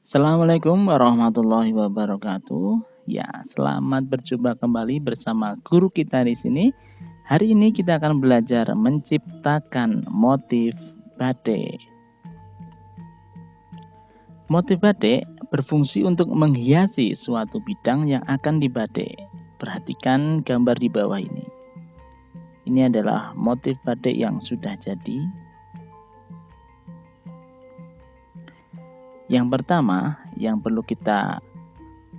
Assalamualaikum warahmatullahi wabarakatuh. Ya, selamat berjumpa kembali bersama guru kita di sini. Hari ini kita akan belajar menciptakan motif batik. Motif batik berfungsi untuk menghiasi suatu bidang yang akan dibatik. Perhatikan gambar di bawah ini. Ini adalah motif batik yang sudah jadi. Yang pertama yang perlu kita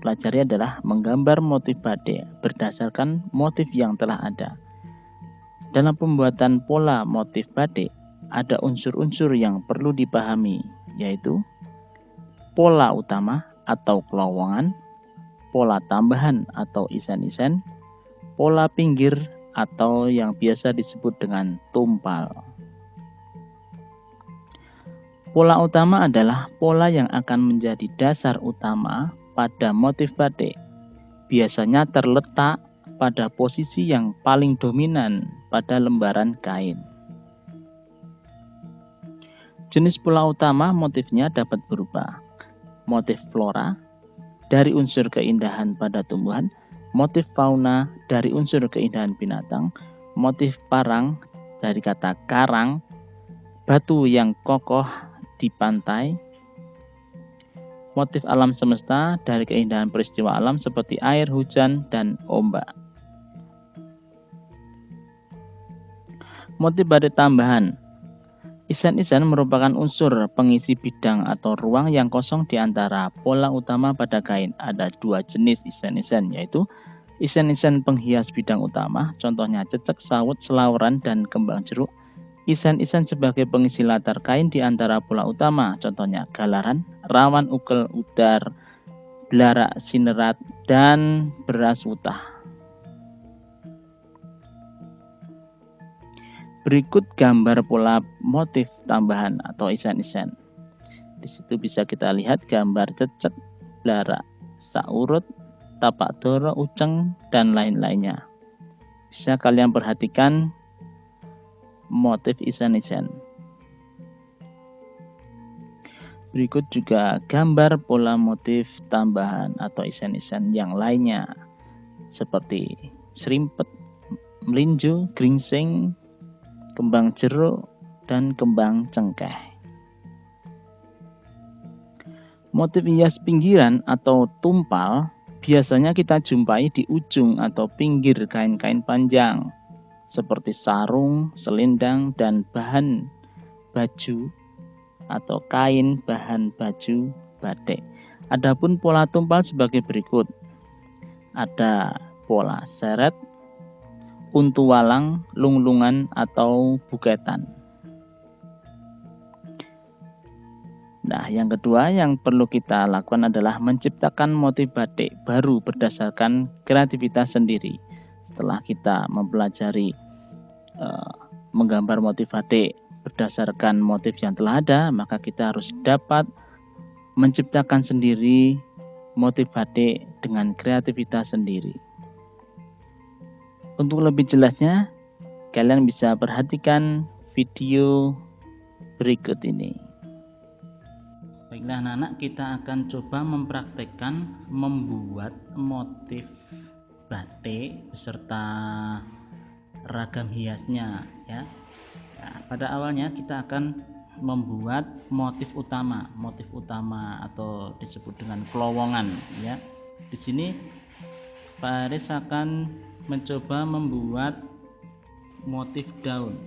pelajari adalah menggambar motif batik berdasarkan motif yang telah ada. Dalam pembuatan pola motif batik, ada unsur-unsur yang perlu dipahami, yaitu pola utama atau kelowongan, pola tambahan atau isen-isen, pola pinggir atau yang biasa disebut dengan tumpal. Pola utama adalah pola yang akan menjadi dasar utama pada motif batik. Biasanya terletak pada posisi yang paling dominan pada lembaran kain. Jenis pola utama motifnya dapat berupa motif flora dari unsur keindahan pada tumbuhan, motif fauna dari unsur keindahan binatang, motif parang dari kata karang, batu yang kokoh di pantai, motif alam semesta dari keindahan peristiwa alam seperti air, hujan, dan ombak. Motif batik tambahan. Isen-isen merupakan unsur pengisi bidang atau ruang yang kosong di antara pola utama pada kain. Ada dua jenis isen-isen, yaitu isen-isen penghias bidang utama, contohnya cecek, sawut, selauran, dan kembang jeruk. Isen-isen sebagai pengisi latar kain di antara pola utama, contohnya galaran, rawan ukel udar, belarak sinerat, dan beras wutah. Berikut gambar pola motif tambahan atau isen-isen. Di situ bisa kita lihat gambar cecek, belarak, saurut, tapak doro, uceng, dan lain-lainnya. Bisa kalian perhatikan motif isen-isen. Berikut juga gambar pola motif tambahan atau isen-isen yang lainnya, seperti serimpet, melinjo, gringsing, kembang jeruk, dan kembang cengkeh. Motif hias pinggiran atau tumpal biasanya kita jumpai di ujung atau pinggir kain-kain panjang, seperti sarung, selendang, dan bahan baju atau kain bahan baju batik. Adapun pola tumpal sebagai berikut. Ada pola seret, untu walang, lunglungan, atau buketan. Nah, yang kedua yang perlu kita lakukan adalah menciptakan motif batik baru berdasarkan kreativitas sendiri. Setelah kita mempelajari menggambar motif batik berdasarkan motif yang telah ada, maka kita harus dapat menciptakan sendiri motif batik dengan kreativitas sendiri. Untuk lebih jelasnya, kalian bisa perhatikan video berikut ini. Baiklah anak-anak, kita akan coba mempraktekkan membuat motif batik beserta ragam hiasnya ya. Pada awalnya kita akan membuat motif utama atau disebut dengan kelowongan ya. Di sini Pak Aris akan mencoba membuat motif daun.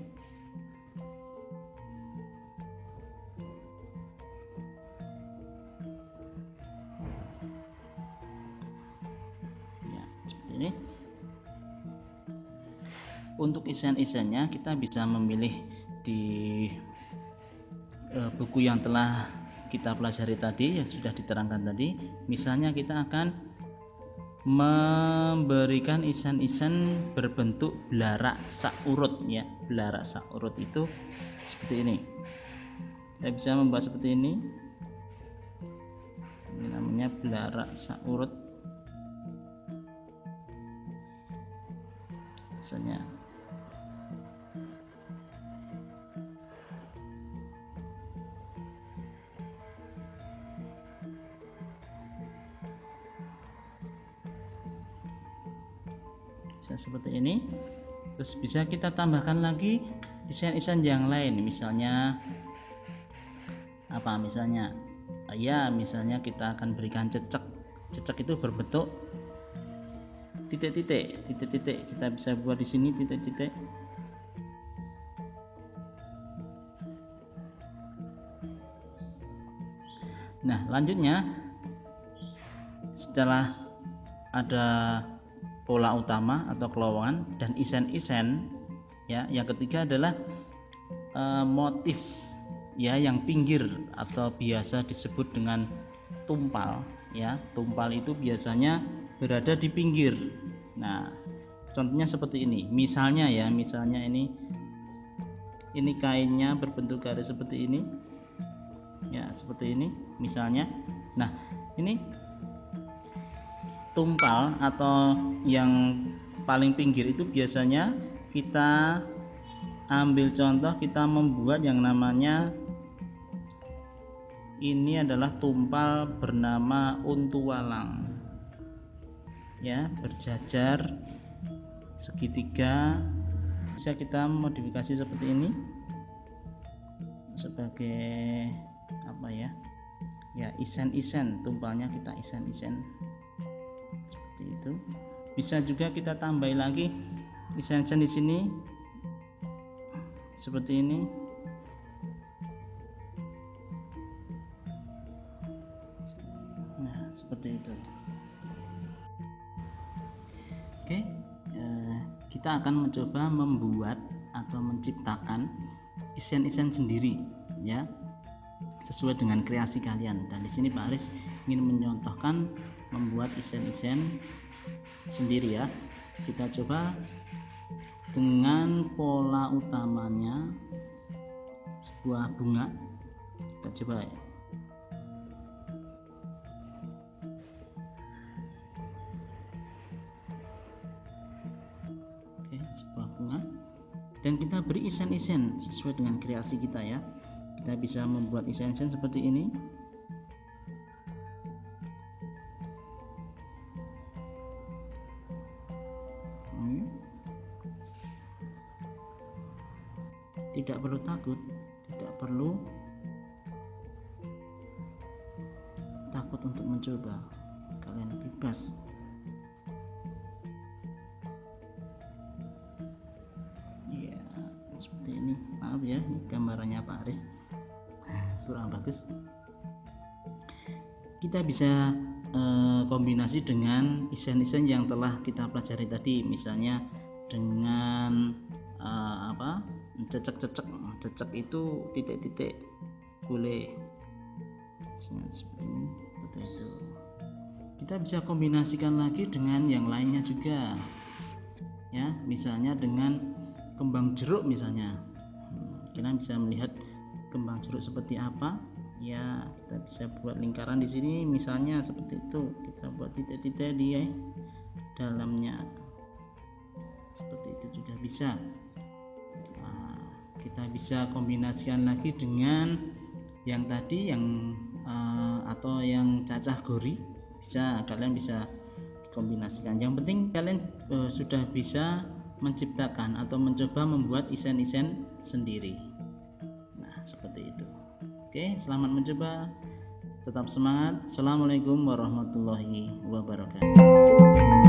Ya, seperti ini. Untuk isen-isennya kita bisa memilih di buku yang telah kita pelajari tadi, yang sudah diterangkan tadi. Misalnya kita akan memberikan isen-isen berbentuk belarak saurut ya. Belarak saurut itu seperti ini. Kita bisa membuat seperti ini. Ini namanya belarak saurut. Misalnya bisa seperti ini. Terus bisa kita tambahkan lagi isen-isen yang lain, misalnya apa, misalnya misalnya kita akan berikan cecek. Cecek itu berbentuk titik-titik. Kita bisa buat di sini titik-titik. Nah, lanjutnya setelah ada pola utama atau kelowongan dan isen-isen, ya, yang ketiga adalah motif, ya, yang pinggir atau biasa disebut dengan tumpal, ya. Tumpal itu biasanya berada di pinggir. Nah, contohnya seperti ini. Misalnya ini kainnya berbentuk garis seperti ini. Ya, seperti ini misalnya. Nah, ini tumpal atau yang paling pinggir itu biasanya kita ambil contoh, kita membuat yang namanya, ini adalah tumpal bernama untu walang, ya, berjajar segitiga. Bisa kita modifikasi seperti ini sebagai apa ya, isen-isen, tumpalnya kita isen-isen seperti itu. Bisa juga kita tambah lagi isen-isen di sini seperti ini. Nah, seperti itu. Oke, kita akan mencoba membuat atau menciptakan isen-isen sendiri, ya, sesuai dengan kreasi kalian. Dan di sini Pak Aris ingin menyontohkan membuat isen-isen sendiri, ya. Kita coba dengan pola utamanya sebuah bunga. Kita coba, ya. Oke, sebuah bunga, dan kita beri isen-isen sesuai dengan kreasi kita, ya. Kita bisa membuat isen-isen seperti ini. Tidak perlu takut, tidak perlu takut untuk mencoba. Kalian bebas. Ya, seperti ini. Maaf ya, ini gambarannya Pak Aris kurang bagus. Kita bisa kombinasi dengan isen-isen yang telah kita pelajari tadi, misalnya dengan cecek itu titik-titik, boleh seperti ini, seperti itu. Kita bisa kombinasikan lagi dengan yang lainnya juga, ya, misalnya dengan kembang jeruk misalnya. Kalian bisa melihat kembang jeruk seperti apa, ya. Kita bisa buat lingkaran di sini misalnya seperti itu. Kita buat titik-titik di dalamnya seperti itu juga bisa. Nah, kita bisa kombinasikan lagi dengan yang tadi, yang atau yang cacah gori, bisa, kalian bisa kombinasikan. Yang penting kalian sudah bisa menciptakan atau mencoba membuat isen-isen sendiri. Nah, seperti itu. Oke, selamat mencoba, tetap semangat. Assalamualaikum warahmatullahi wabarakatuh.